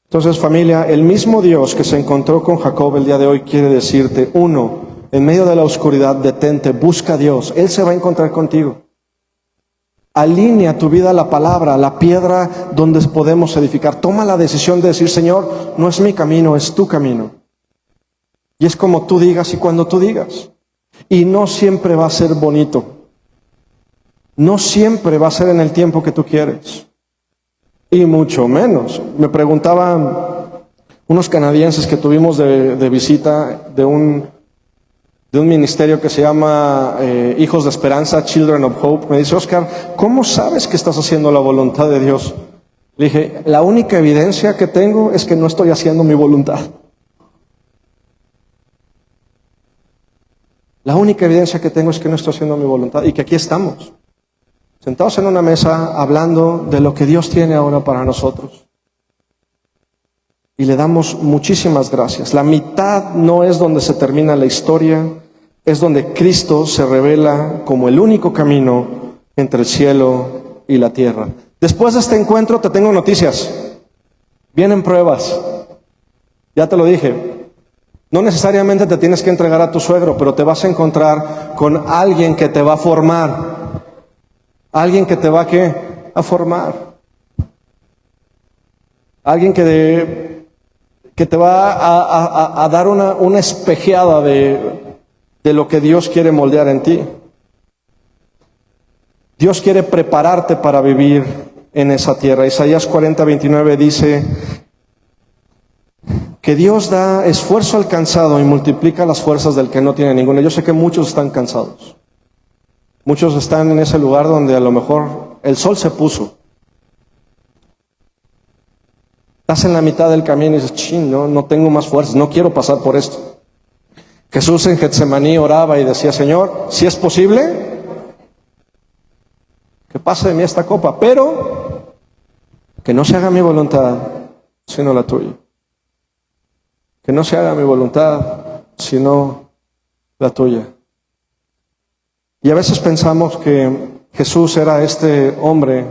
Entonces, familia, el mismo Dios que se encontró con Jacob el día de hoy quiere decirte, uno, en medio de la oscuridad, detente, busca a Dios. Él se va a encontrar contigo. Alinea tu vida a la palabra, a la piedra donde podemos edificar. Toma la decisión de decir, Señor, no es mi camino, es tu camino. Y es como tú digas y cuando tú digas. Y no siempre va a ser bonito. No siempre va a ser en el tiempo que tú quieres. Y mucho menos. Me preguntaban unos canadienses que tuvimos de visita de un ministerio que se llama Hijos de Esperanza, Children of Hope. Me dice, Oscar, ¿cómo sabes que estás haciendo la voluntad de Dios? Le dije, la única evidencia que tengo es que no estoy haciendo mi voluntad. La única evidencia que tengo es que no estoy haciendo mi voluntad y que aquí estamos, sentados en una mesa hablando de lo que Dios tiene ahora para nosotros. Y le damos muchísimas gracias. La mitad no es donde se termina la historia, es donde Cristo se revela como el único camino entre el cielo y la tierra. Después de este encuentro te tengo noticias. Vienen pruebas. Ya te lo dije. No necesariamente te tienes que entregar a tu suegro, pero te vas a encontrar con alguien que te va a formar. Alguien que te va a formar. Alguien que te va a dar una espejeada de lo que Dios quiere moldear en ti. Dios quiere prepararte para vivir en esa tierra. Isaías 40:29 dice que Dios da esfuerzo al cansado y multiplica las fuerzas del que no tiene ninguna. Yo sé que muchos están cansados. Muchos están en ese lugar donde a lo mejor el sol se puso. Estás en la mitad del camino y dices, no tengo más fuerzas, no quiero pasar por esto. Jesús en Getsemaní oraba y decía, Señor, si es posible, que pase de mí esta copa, pero que no se haga mi voluntad, sino la tuya. Que no se haga mi voluntad, sino la tuya. Y a veces pensamos que Jesús era este hombre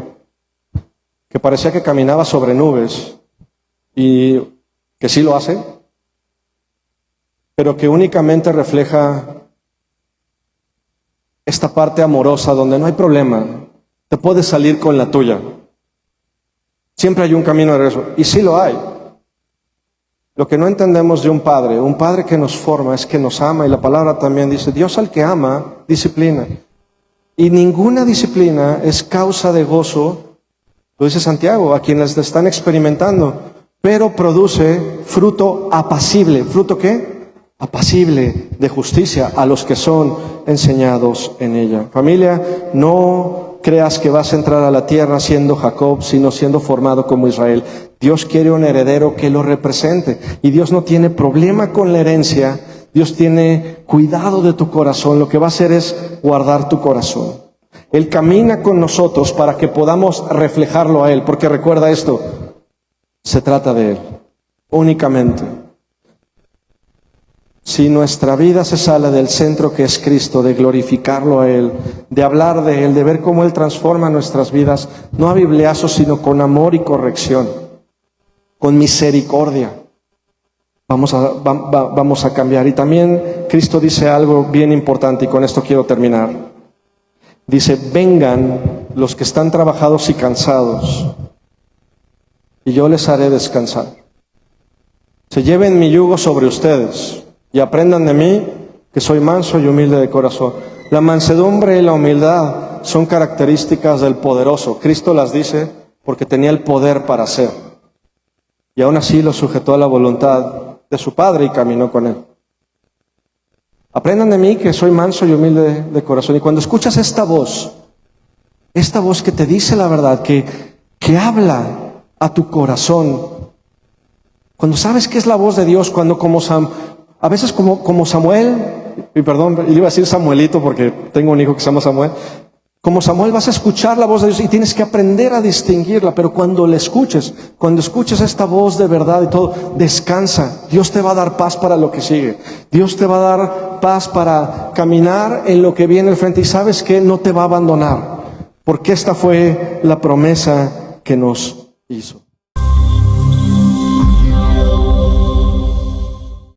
que parecía que caminaba sobre nubes y que sí lo hace, pero que únicamente refleja esta parte amorosa donde no hay problema, te puedes salir con la tuya. Siempre hay un camino de regreso, y sí lo hay. Lo que no entendemos de un padre que nos forma, es que nos ama, y la palabra también dice, Dios al que ama, disciplina. Y ninguna disciplina es causa de gozo, lo dice Santiago, a quienes están experimentando, pero produce fruto apacible. ¿Fruto qué? Apacible de justicia a los que son enseñados en ella. Familia, no creas que vas a entrar a la tierra siendo Jacob, sino siendo formado como Israel. Dios quiere un heredero que lo represente. Y Dios no tiene problema con la herencia. Dios tiene cuidado de tu corazón. Lo que va a hacer es guardar tu corazón. Él camina con nosotros para que podamos reflejarlo a Él. Porque recuerda esto, se trata de Él, únicamente. Si nuestra vida se sale del centro que es Cristo, de glorificarlo a Él, de hablar de Él, de ver cómo Él transforma nuestras vidas, no a bibliazos, sino con amor y corrección, con misericordia, vamos a cambiar. Y también Cristo dice algo bien importante, y con esto quiero terminar. Dice, vengan los que están trabajados y cansados, y yo les haré descansar. Se lleven mi yugo sobre ustedes y aprendan de mí, que soy manso y humilde de corazón. La mansedumbre y la humildad son características del poderoso. Cristo las dice porque tenía el poder para hacer. Y aún así lo sujetó a la voluntad de su Padre y caminó con Él. Aprendan de mí, que soy manso y humilde de corazón. Y cuando escuchas esta voz que te dice la verdad, que habla a tu corazón, cuando sabes que es la voz de Dios, cuando a veces como Samuel, y perdón, iba a decir Samuelito porque tengo un hijo que se llama Samuel, como Samuel vas a escuchar la voz de Dios y tienes que aprender a distinguirla, pero cuando escuches esta voz de verdad y todo, descansa. Dios te va a dar paz para lo que sigue. Dios te va a dar paz para caminar en lo que viene al frente, y sabes que no te va a abandonar, porque esta fue la promesa que nos hizo.